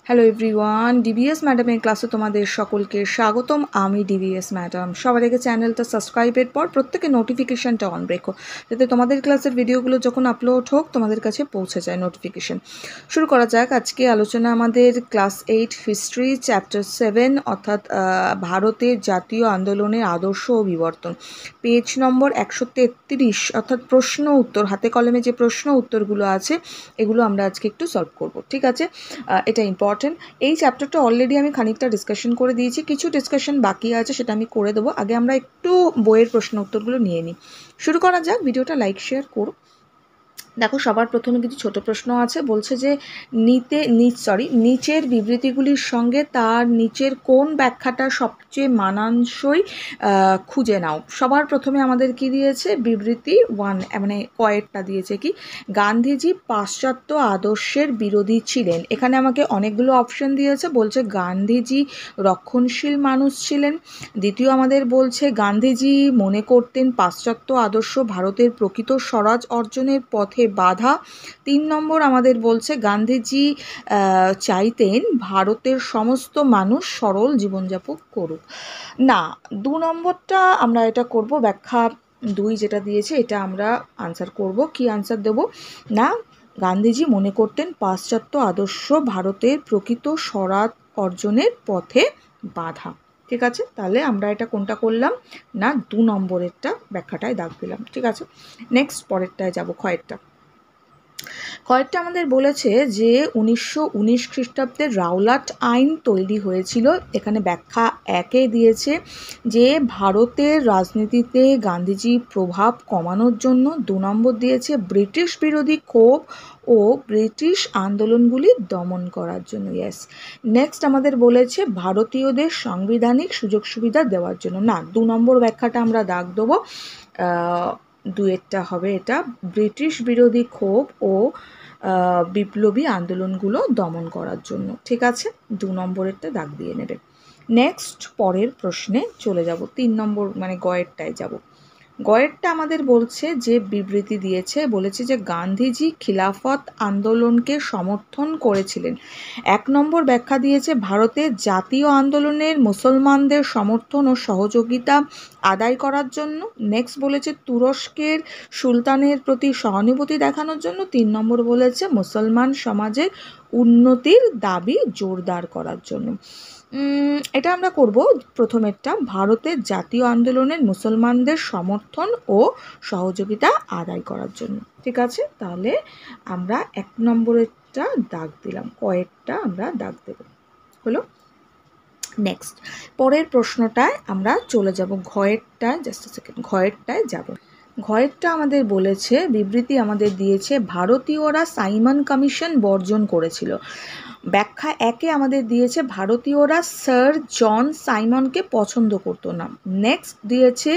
Hello everyone, DVS ম্যাডামের ক্লাসে তোমাদের সকলকে স্বাগতম। আমি ডিভিএস ম্যাডাম। সবার আগে চ্যানেলটা সাবস্ক্রাইবের পর প্রত্যেকে নোটিফিকেশানটা অন রেখো, যাতে তোমাদের ক্লাসের ভিডিওগুলো যখন আপলোড হোক তোমাদের কাছে পৌঁছে যায় নোটিফিকেশান। শুরু করা যাক আজকে আলোচনা আমাদের ক্লাস 8 হিস্ট্রি চ্যাপ্টার 7 অর্থাৎ ভারতের জাতীয় আন্দোলনের আদর্শ ও বিবর্তন, পেজ নম্বর 133 অর্থাৎ প্রশ্ন উত্তর, হাতে কলমে যে প্রশ্ন উত্তরগুলো আছে এগুলো আমরা আজকে একটু সলভ করব। ঠিক আছে, এটা ইম্পর্টেন্ট। এই চ্যাপ্টারটা অলরেডি আমি খানিকটা ডিসকাশন করে দিয়েছি, কিছু ডিসকাশন বাকি আছে, সেটা আমি করে দেবো। আগে আমরা একটু বইয়ের প্রশ্ন উত্তরগুলো নিয়ে নিই। শুরু করা যাক। ভিডিওটা লাইক শেয়ার করো। দেখো, সবার প্রথমে কিছু ছোট প্রশ্ন আছে। বলছে যে নিচের বিবৃতিগুলির সঙ্গে তার নিচের কোন ব্যাখ্যাটা সবচেয়ে মানানসই খুঁজে নাও। সবার প্রথমে আমাদের কি দিয়েছে? বিবৃতি 1, মানে কয়েকটা দিয়েছে কি, গান্ধীজি পাশ্চাত্য আদর্শের বিরোধী ছিলেন। এখানে আমাকে অনেকগুলো অপশন দিয়েছে। বলছে গান্ধীজি রক্ষণশীল মানুষ ছিলেন। দ্বিতীয় আমাদের বলছে গান্ধীজি মনে করতেন পাশ্চাত্য আদর্শ ভারতের প্রকৃত স্বরাজ অর্জনের পথে বাধা। 3 নম্বর আমাদের বলছে গান্ধীজি চাইতেন ভারতের সমস্ত মানুষ সরল জীবনযাপন করুক। না, 2 নম্বরটা আমরা এটা করব, ব্যাখ্যা 2 যেটা দিয়েছে এটা আমরা আনসার করব। কি আনসার দেব? না, গান্ধীজি মনে করতেন পাশ্চাত্য আদর্শ ভারতের প্রকৃত স্বরাজ অর্জনের পথে বাধা। ঠিক আছে, তাহলে আমরা এটা কোনটা করলাম? না, 2 নম্বরেরটা ব্যাখ্যাটায় দাগ দিলাম। ঠিক আছে, নেক্সট পরেরটায় যাব। কয়েকটা আমাদের বলেছে যে 1919 খ্রিস্টাব্দের রাওলাট আইন তৈরি হয়েছিল। এখানে ব্যাখ্যা 1-এ দিয়েছে যে ভারতের রাজনীতিতে গান্ধীজির প্রভাব কমানোর জন্য। 2 নম্বর দিয়েছে ব্রিটিশ বিরোধী ক্ষোভ ও ব্রিটিশ আন্দোলনগুলি দমন করার জন্য। ইয়েস। নেক্সট আমাদের বলেছে ভারতীয়দের সাংবিধানিক সুযোগ সুবিধা দেওয়ার জন্য। না, 2 নম্বর ব্যাখ্যাটা আমরা দাগ দেবো। 2-এরটা হবে এটা, ব্রিটিশ বিরোধী ক্ষোভ ও বিপ্লবী আন্দোলনগুলো দমন করার জন্য। ঠিক আছে, 2 নম্বরেরটা দাগ দিয়ে নেবে। নেক্সট পরের প্রশ্নে চলে যাব। 3 নম্বর মানে গয়েরটায় যাব। গয়েরটা আমাদের বলছে যে বিবৃতি দিয়েছে, বলেছে যে গান্ধীজি খিলাফত আন্দোলনকে সমর্থন করেছিলেন। 1 নম্বর ব্যাখ্যা দিয়েছে ভারতের জাতীয় আন্দোলনের মুসলমানদের সমর্থন ও সহযোগিতা আদায় করার জন্য। নেক্সট বলেছে তুরস্কের সুলতানের প্রতি সহানুভূতি দেখানোর জন্য। 3 নম্বর বলেছে মুসলমান সমাজের উন্নতির দাবি জোরদার করার জন্য। এটা আমরা করব প্রথমেরটা, ভারতের জাতীয় আন্দোলনের মুসলমানদের সমর্থন ও সহযোগিতা আদায় করার জন্য। ঠিক আছে, তাহলে আমরা 1 নম্বরেরটা দাগ দিলাম, কয়েকটা আমরা দাগ দেব। হলো। নেক্সট পরের প্রশ্নটায় আমরা চলে যাব। ঘয়েরটায় যাব। ঘয়েরটা আমাদের বলেছে, বিবৃতি আমাদের দিয়েছে ভারতীয়রা সাইমন কমিশন বর্জন করেছিল। ব্যাখ্যা 1-এ আমাদের দিয়েছে ভারতীয়রা স্যার জন সাইমনকে পছন্দ করতো না। নেক্সট দিয়েছে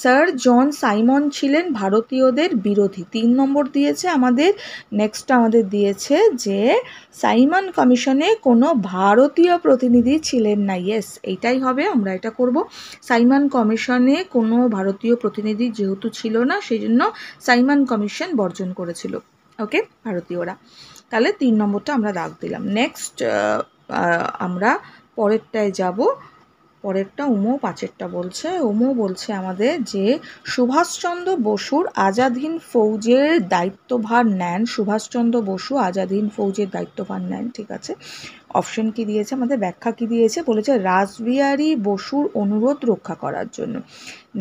স্যার জন সাইমন ছিলেন ভারতীয়দের বিরোধী। 3 নম্বর দিয়েছে আমাদের। নেক্সট আমাদের দিয়েছে যে সাইমন কমিশনে কোনো ভারতীয় প্রতিনিধি ছিলেন না। ইয়েস, এইটাই হবে, আমরা এটা করব। সাইমন কমিশনে কোনো ভারতীয় প্রতিনিধি যেহেতু ছিল না, সেই জন্য সাইমন কমিশন বর্জন করেছিল। ওকে, ভারতীয়রা। তাহলে 3 নম্বরটা আমরা দাগ দিলাম। নেক্সট আমরা পরেরটায় যাব। পরেরটা 5-এরটা বলছে। বলছে আমাদের যে সুভাষচন্দ্র বসুর আজাদ হিন্দ ফৌজের দায়িত্বভার নেন। সুভাষচন্দ্র বসু আজাদ হিন্দ ফৌজের দায়িত্বভার নেন। ঠিক আছে, অপশন কি দিয়েছে আমাদের, ব্যাখ্যা কি দিয়েছে? বলেছে রাসবিহারী বসুর অনুরোধ রক্ষা করার জন্য।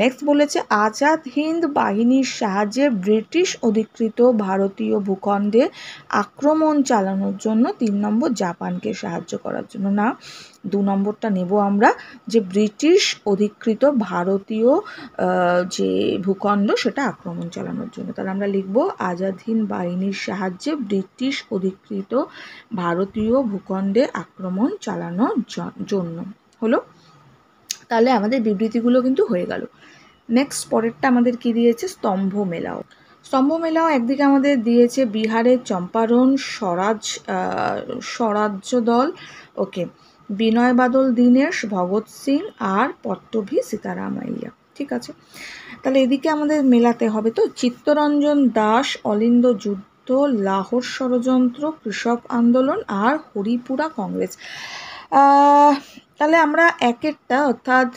নেক্সট বলেছে আজাদ হিন্দ বাহিনীর সাহায্যে ব্রিটিশ অধিকৃত ভারতীয় ভূখণ্ডে আক্রমণ চালানোর জন্য। 3 নম্বর জাপানকে সাহায্য করার জন্য। না, 2 নম্বরটা নেব আমরা, যে ব্রিটিশ অধিকৃত ভারতীয় যে ভূখণ্ড সেটা আক্রমণ চালানোর জন্য। তাহলে আমরা লিখব আজাদ হিন্দ বাহিনীর সাহায্যে ব্রিটিশ অধিকৃত ভারতীয় ভূখণ্ডে আক্রমণ চালানোর জন্য। হলো। তাহলে আমাদের বিবৃতিগুলো কিন্তু হয়ে গেল। নেক্সট পরেরটা আমাদের কি দিয়েছে? স্তম্ভ মেলাও। স্তম্ভ মেলাও একদিকে আমাদের দিয়েছে বিহারের চম্পারণ স্বরাজ্য দল। ওকে, বিনয় বাদল দীনেশ, ভগৎ সিং আর পট্টভি সীতারামাইয়া। ঠিক আছে, তাহলে এদিকে আমাদের মেলাতে হবে তো চিত্তরঞ্জন দাস অলিন্দ তো লাহোর ষড়যন্ত্র, কৃষক আন্দোলন আর হরিপুরা কংগ্রেস। তাহলে আমরা একেরটা অর্থাৎ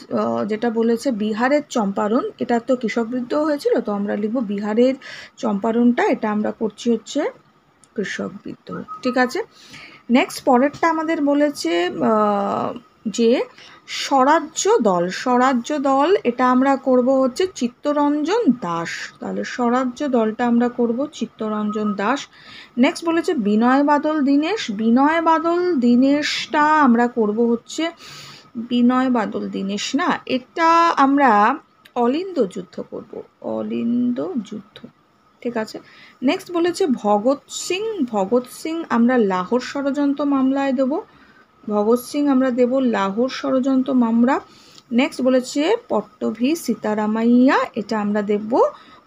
যেটা বলেছে বিহারের চম্পারণ, এটা তো কৃষক বিদ্রোহ হয়েছিল, তো আমরা লিখব বিহারের চম্পারণটা, এটা আমরা করছি হচ্ছে কৃষক বিদ্রোহ। ঠিক আছে, নেক্সট পরেরটা আমাদের বলেছে যে স্বরাজ্য দল, স্বরাজ্য দল এটা আমরা করব হচ্ছে চিত্তরঞ্জন দাস। তাহলে স্বরাজ্য দলটা আমরা করব চিত্তরঞ্জন দাস। নেক্সট বলেছে বিনয় বাদল দীনেশ, বিনয় বাদল দীনেশটা আমরা করব হচ্ছে বিনয় বাদল দীনেশ না, এটা আমরা অলিন্দ যুদ্ধ করব, অলিন্দ যুদ্ধ। ঠিক আছে, নেক্সট বলেছে ভগৎ সিং, ভগৎ সিং আমরা লাহোর ষড়যন্ত্র মামলায় দেব, ভগৎ সিং আমরা দেব লাহোর ষড়যন্ত্র মামলা। নেক্সট বলেছে পট্টভি সীতারামাইয়া, এটা আমরা দেব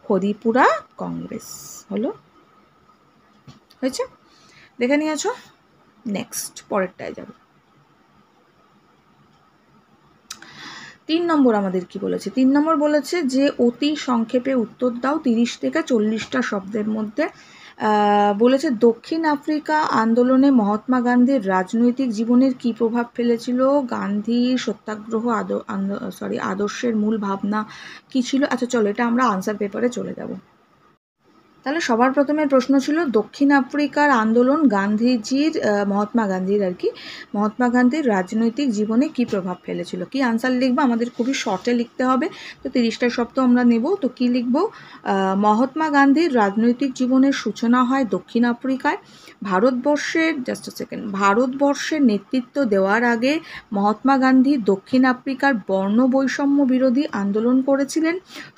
হরিপুরা কংগ্রেস। হলো, হয়েছে, দেখে নিয়েছ। নেক্সট পরেরটায় যাব। 3 নম্বর আমাদের কি বলেছে? 3 নম্বর বলেছে যে অতি সংক্ষেপে উত্তর দাও 30 থেকে 40টা শব্দের মধ্যে। বলেছে দক্ষিণ আফ্রিকা আন্দোলনে মহাত্মা গান্ধীর রাজনৈতিক জীবনের কি প্রভাব ফেলেছিল? গান্ধী সত্যাগ্রহ আদর্শের মূল ভাবনা কি ছিল? আচ্ছা চলো এটা আমরা আনসার পেপারে চলে যাব। তাহলে সবার প্রথমে প্রশ্ন ছিল দক্ষিণ আফ্রিকার আন্দোলন গান্ধীজির, মহাত্মা গান্ধীর আর কি, মহাত্মা গান্ধীর রাজনৈতিক জীবনে কি প্রভাব ফেলেছিল। কি আনসার লিখবো? আমাদের খুবই শর্টে লিখতে হবে, তো 30টা শব্দ আমরা নেব। তো কি লিখব? মহাত্মা গান্ধীর রাজনৈতিক জীবনের সূচনা হয় দক্ষিণ আফ্রিকায়। ভারতবর্ষের নেতৃত্ব দেওয়ার আগে মহাত্মা গান্ধী দক্ষিণ আফ্রিকার বর্ণ বৈষম্য বিরোধী আন্দোলন করেছিলেন।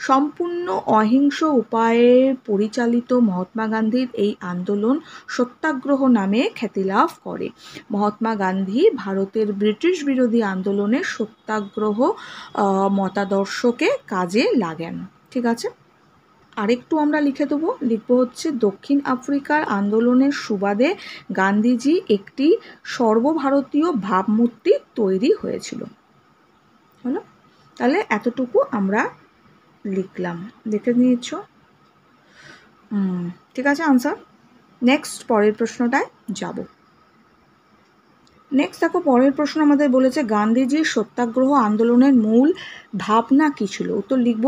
সম্পূর্ণ অহিংস উপায়ে পরিচালিত মহাত্মা গান্ধীর এই আন্দোলন সত্যাগ্রহ নামে খ্যাতি লাভ করে। মহাত্মা গান্ধী ভারতের ব্রিটিশ বিরোধী আন্দোলনে সত্যাগ্রহ মতাদর্শকে কাজে লাগান। ঠিক আছে, আরেকটু আমরা লিখে দেবো, লিখব হচ্ছে দক্ষিণ আফ্রিকার আন্দোলনের সুবাদে গান্ধীজি একটি সর্বভারতীয় ভাবমূর্তি তৈরি হয়েছিল। হলো, তাহলে এতটুকু আমরা লিখলাম, দেখে নিয়েছ। ঠিক আছে, আনসার। নেক্সট পরের প্রশ্নটায় যাব। নেক্সট দেখো, পরের প্রশ্ন আমাদের বলেছে গান্ধীজির সত্যাগ্রহ আন্দোলনের মূল ভাবনা কী ছিল? উত্তর লিখব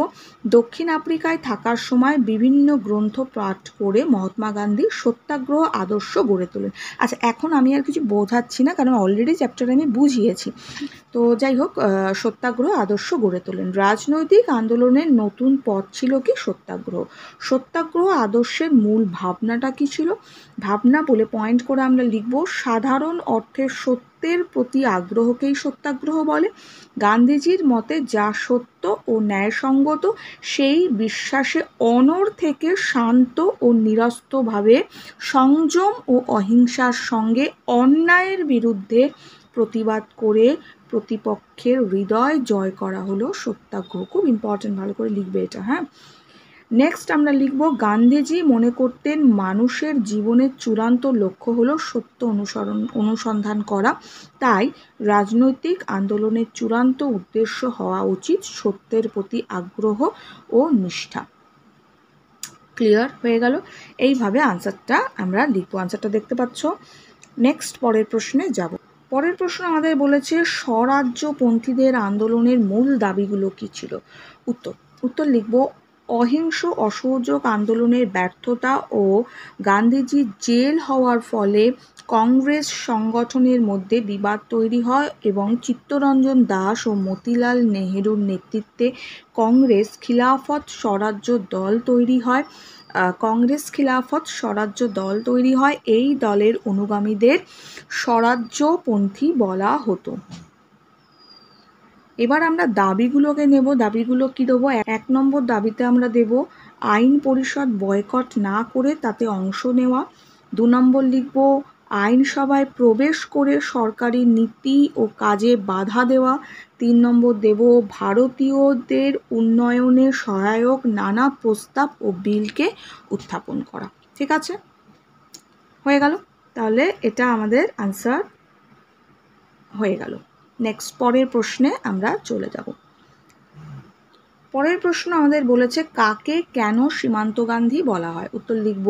দক্ষিণ আফ্রিকায় থাকার সময় বিভিন্ন গ্রন্থ পাঠ করে মহাত্মা গান্ধী সত্যাগ্রহ আদর্শ গড়ে তোলেন। আচ্ছা এখন আমি আর কিছু বোঝাচ্ছি না, কারণ অলরেডি চ্যাপ্টারে আমি বুঝিয়েছি। তো যাই হোক, সত্যাগ্রহ আদর্শ গড়ে তোলেন। রাজনৈতিক আন্দোলনের নতুন পথ ছিল কি? সত্যাগ্রহ। সত্যাগ্রহ আদর্শের মূল ভাবনাটা কি ছিল? ভাবনা বলে পয়েন্ট করে আমরা লিখব সাধারণ অর্থে সত্যের প্রতি আগ্রহকেই সত্যাগ্রহ বলে। গান্ধীজির মতে যা সত্য ও ন্যায়সঙ্গত সেই বিশ্বাসে অনড় থেকে শান্ত ও নিরস্তভাবে সংযম ও অহিংসার সঙ্গে অন্যায়ের বিরুদ্ধে প্রতিবাদ করে প্রতিপক্ষের হৃদয় জয় করা হলো সত্যাগ্রহ। খুব ইম্পর্টেন্ট, ভালো করে লিখবে এটা। হ্যাঁ, নেক্সট আমরা লিখব গান্ধীজি মনে করতেন মানুষের জীবনের চূড়ান্ত লক্ষ্য হলো সত্য অনুসন্ধান করা, তাই রাজনৈতিক আন্দোলনের চূড়ান্ত উদ্দেশ্য হওয়া উচিত সত্যের প্রতি আগ্রহ ও নিষ্ঠা। ক্লিয়ার হয়ে গেল? এইভাবে আনসারটা আমরা লিখব। আনসারটা দেখতে পাচ্ছ। নেক্সট পরের প্রশ্নে যাব। পরের প্রশ্ন আমাদের বলেছে স্বরাজ্যপন্থীদের আন্দোলনের মূল দাবিগুলো কী ছিল? উত্তর লিখব অহিংস অসহযোগ আন্দোলনের ব্যর্থতা ও গান্ধীজির জেল হওয়ার ফলে কংগ্রেস সংগঠনের মধ্যে বিবাদ তৈরি হয় এবং চিত্তরঞ্জন দাস ও মতিলাল নেহেরুর নেতৃত্বে কংগ্রেস খিলাফত স্বরাজ্য দল তৈরি হয়। এই দলের অনুগামীদের স্বরাজ্যপন্থী বলা হতো। এবার আমরা দাবিগুলোকে নেব। দাবিগুলো কি দেবো? 1 নম্বর দাবিতে আমরা দেব আইন পরিষদ বয়কট না করে তাতে অংশ নেওয়া। 2 নম্বর লিখব আইনসভায় প্রবেশ করে সরকারি নীতি ও কাজে বাধা দেওয়া। 3 নম্বর দেব ভারতীয়দের উন্নয়নে সহায়ক নানা প্রস্তাব ও বিলকে উত্থাপন করা। ঠিক আছে, হয়ে গেল। তাহলে এটা আমাদের আনসার হয়ে গেল। নেক্সট পরের প্রশ্নে আমরা চলে যাব। পরের প্রশ্ন আমাদের বলেছে কাকে কেন সীমান্ত গান্ধী বলা হয়? উত্তর লিখব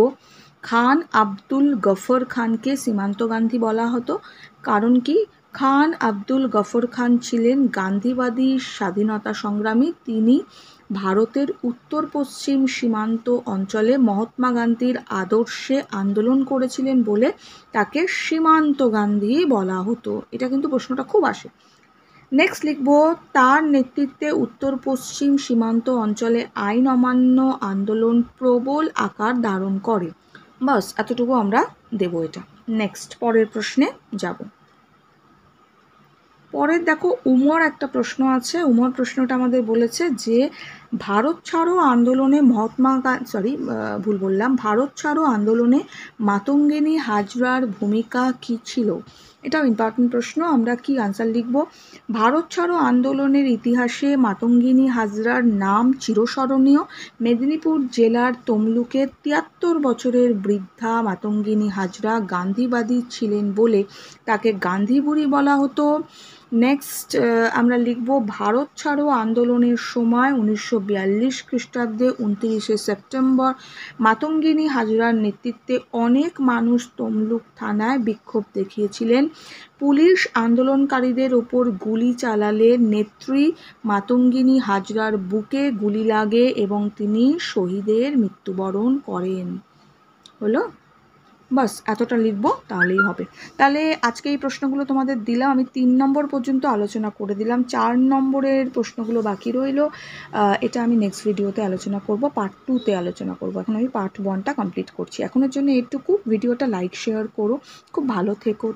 খান আব্দুল গফর খানকে সীমান্ত গান্ধী বলা হতো, কারণ কি? খান আব্দুল গফর খান ছিলেন গান্ধীবাদী স্বাধীনতা সংগ্রামী। তিনি ভারতের উত্তর পশ্চিম সীমান্ত অঞ্চলে মহাত্মা গান্ধীর আদর্শে আন্দোলন করেছিলেন বলে তাকে সীমান্ত গান্ধী বলা হতো। এটা কিন্তু প্রশ্নটা খুব আসে। নেক্সট লিখব, তার নেতৃত্বে উত্তর পশ্চিম সীমান্ত অঞ্চলে আইন অমান্য আন্দোলন প্রবল আকার ধারণ করে। বাস এতটুকু আমরা দেব এটা। নেক্সট পরের প্রশ্নে যাব। পরের দেখো উমর একটা প্রশ্ন আছে। উমর প্রশ্নটা আমাদের বলেছে যে ভারত ছাড়ো আন্দোলনে ভারত ছাড়ো আন্দোলনে মাতঙ্গিনী হাজরার ভূমিকা কী ছিল? এটাও ইম্পর্টেন্ট প্রশ্ন। আমরা কি আনসার লিখব? ভারত ছাড়ো আন্দোলনের ইতিহাসে মাতঙ্গিনী হাজরার নাম চিরস্মরণীয়। মেদিনীপুর জেলার তমলুকের 73 বছরের বৃদ্ধা মাতঙ্গিনী হাজরা গান্ধীবাদী ছিলেন বলে তাকে গান্ধী বুড়ি বলা হতো। নেক্সট আমরা লিখব, ভারত ছাড়ো আন্দোলনের সময় 1942 খ্রিস্টাব্দে 29শে সেপ্টেম্বর মাতঙ্গিনী হাজরার নেতৃত্বে অনেক মানুষ তমলুক থানায় বিক্ষোভ দেখিয়েছিলেন। পুলিশ আন্দোলনকারীদের ওপর গুলি চালালে নেত্রী মাতঙ্গিনী হাজরার বুকে গুলি লাগে এবং তিনি শহীদের মৃত্যুবরণ করেন। হলো? বাস এতটা লিখবো তাহলেই হবে। তাহলে আজকে এই প্রশ্নগুলো তোমাদের দিলাম, আমি 3 নম্বর পর্যন্ত আলোচনা করে দিলাম। 4 নম্বরের প্রশ্নগুলো বাকি রইল। এটা আমি নেক্সট ভিডিওতে আলোচনা করব, পার্ট 2তে আলোচনা করব। এখন আমি পার্ট 1টা কমপ্লিট করছি। এখনের জন্য এটুকু। ভিডিওটা লাইক শেয়ার করো। খুব ভালো থেকো।